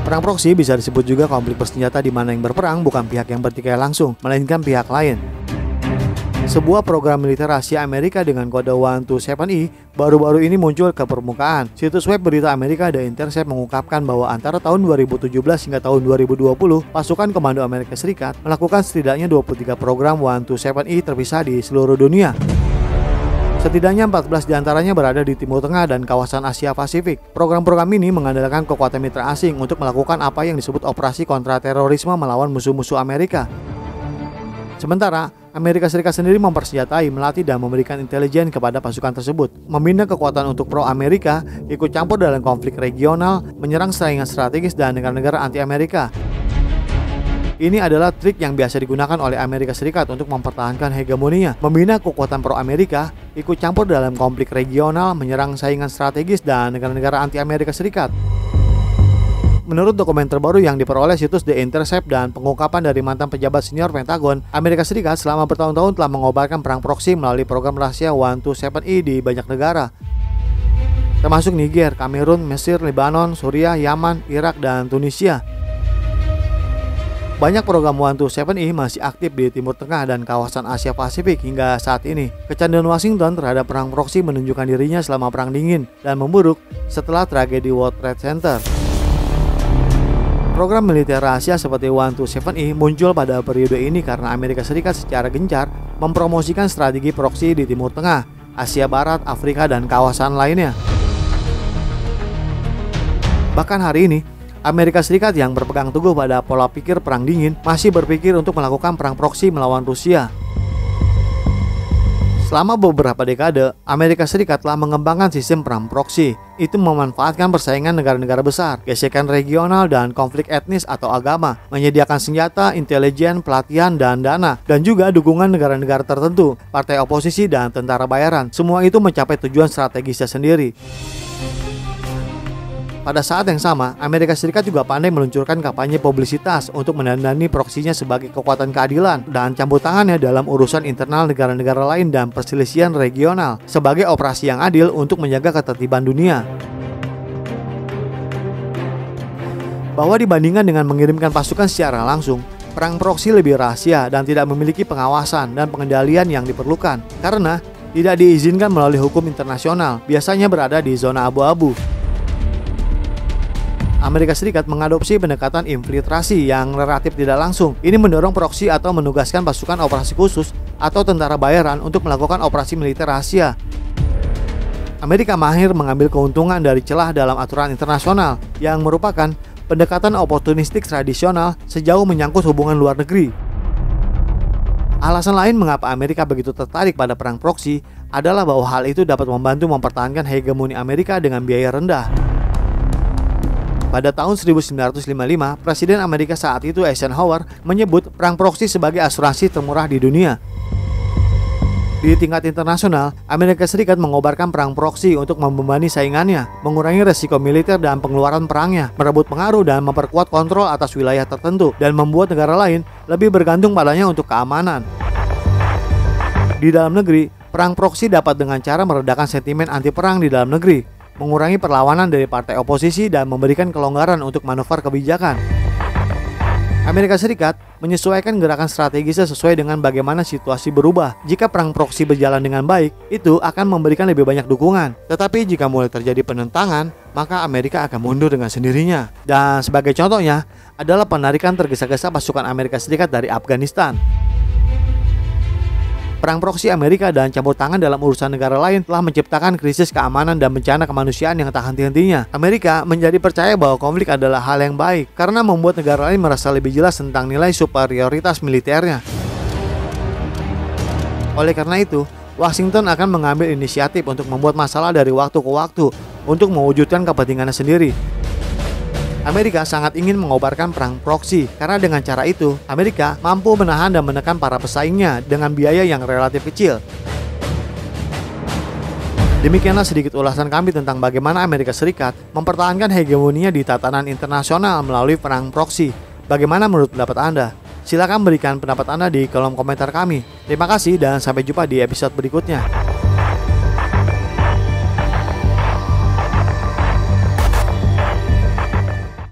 Perang proksi bisa disebut juga konflik bersenjata di mana yang berperang bukan pihak yang bertikai langsung, melainkan pihak lain. Sebuah program militer rahasia Amerika dengan kode 127E baru-baru ini muncul ke permukaan. Situs web berita Amerika The Intercept mengungkapkan bahwa antara tahun 2017 hingga tahun 2020, pasukan komando Amerika Serikat melakukan setidaknya 23 program 127E terpisah di seluruh dunia. Setidaknya 14 diantaranya berada di Timur Tengah dan kawasan Asia Pasifik. Program-program ini mengandalkan kekuatan mitra asing untuk melakukan apa yang disebut operasi kontraterorisme melawan musuh-musuh Amerika. Sementara, Amerika Serikat sendiri mempersenjatai, melatih, dan memberikan intelijen kepada pasukan tersebut. Membina kekuatan untuk pro-Amerika, ikut campur dalam konflik regional, menyerang saingan strategis dan negara-negara anti-Amerika. Ini adalah trik yang biasa digunakan oleh Amerika Serikat untuk mempertahankan hegemoninya, membina kekuatan pro-Amerika, ikut campur dalam konflik regional, menyerang saingan strategis dan negara-negara anti-Amerika Serikat. Menurut dokumen terbaru yang diperoleh situs The Intercept dan pengungkapan dari mantan pejabat senior Pentagon, Amerika Serikat selama bertahun-tahun telah mengobarkan perang proksi melalui program rahasia 127E di banyak negara, termasuk Niger, Kamerun, Mesir, Lebanon, Suriah, Yaman, Irak, dan Tunisia. Banyak program 127E masih aktif di Timur Tengah dan kawasan Asia Pasifik hingga saat ini. Kecanduan Washington terhadap perang proksi menunjukkan dirinya selama Perang Dingin dan memburuk setelah tragedi World Trade Center. Program militer rahasia seperti 127E muncul pada periode ini karena Amerika Serikat secara gencar mempromosikan strategi proksi di Timur Tengah, Asia Barat, Afrika, dan kawasan lainnya. Bahkan hari ini, Amerika Serikat yang berpegang teguh pada pola pikir Perang Dingin masih berpikir untuk melakukan perang proksi melawan Rusia. Selama beberapa dekade, Amerika Serikat telah mengembangkan sistem perang proksi. Itu memanfaatkan persaingan negara-negara besar, gesekan regional, dan konflik etnis atau agama, menyediakan senjata, intelijen, pelatihan, dan dana, dan juga dukungan negara-negara tertentu, partai oposisi, dan tentara bayaran. Semua itu mencapai tujuan strategisnya sendiri. Pada saat yang sama, Amerika Serikat juga pandai meluncurkan kampanye publisitas untuk mendandani proksinya sebagai kekuatan keadilan dan campur tangannya dalam urusan internal negara-negara lain dan perselisihan regional sebagai operasi yang adil untuk menjaga ketertiban dunia. Bahwa dibandingkan dengan mengirimkan pasukan secara langsung, perang proksi lebih rahasia dan tidak memiliki pengawasan dan pengendalian yang diperlukan karena tidak diizinkan melalui hukum internasional, biasanya berada di zona abu-abu. Amerika Serikat mengadopsi pendekatan infiltrasi yang relatif tidak langsung. Ini mendorong proksi atau menugaskan pasukan operasi khusus atau tentara bayaran untuk melakukan operasi militer rahasia. Amerika mahir mengambil keuntungan dari celah dalam aturan internasional yang merupakan pendekatan oportunistik tradisional sejauh menyangkut hubungan luar negeri. Alasan lain mengapa Amerika begitu tertarik pada perang proksi adalah bahwa hal itu dapat membantu mempertahankan hegemoni Amerika dengan biaya rendah. Pada tahun 1955, Presiden Amerika saat itu Eisenhower menyebut perang proksi sebagai asuransi termurah di dunia. Di tingkat internasional, Amerika Serikat mengobarkan perang proksi untuk membebani saingannya, mengurangi resiko militer dan pengeluaran perangnya, merebut pengaruh dan memperkuat kontrol atas wilayah tertentu, dan membuat negara lain lebih bergantung padanya untuk keamanan. Di dalam negeri, perang proksi dapat dengan cara meredakan sentimen anti perang di dalam negeri, mengurangi perlawanan dari partai oposisi, dan memberikan kelonggaran untuk manuver kebijakan. Amerika Serikat menyesuaikan gerakan strategisnya sesuai dengan bagaimana situasi berubah. Jika perang proksi berjalan dengan baik, itu akan memberikan lebih banyak dukungan. Tetapi jika mulai terjadi penentangan, maka Amerika akan mundur dengan sendirinya. Dan sebagai contohnya adalah penarikan tergesa-gesa pasukan Amerika Serikat dari Afghanistan. Perang proksi Amerika dan campur tangan dalam urusan negara lain telah menciptakan krisis keamanan dan bencana kemanusiaan yang tak henti-hentinya. Amerika menjadi percaya bahwa konflik adalah hal yang baik karena membuat negara lain merasa lebih jelas tentang nilai superioritas militernya. Oleh karena itu, Washington akan mengambil inisiatif untuk membuat masalah dari waktu ke waktu untuk mewujudkan kepentingannya sendiri. Amerika sangat ingin mengobarkan perang proksi karena dengan cara itu Amerika mampu menahan dan menekan para pesaingnya dengan biaya yang relatif kecil. Demikianlah sedikit ulasan kami tentang bagaimana Amerika Serikat mempertahankan hegemoninya di tatanan internasional melalui perang proksi. Bagaimana menurut pendapat Anda? Silakan berikan pendapat Anda di kolom komentar kami. Terima kasih dan sampai jumpa di episode berikutnya.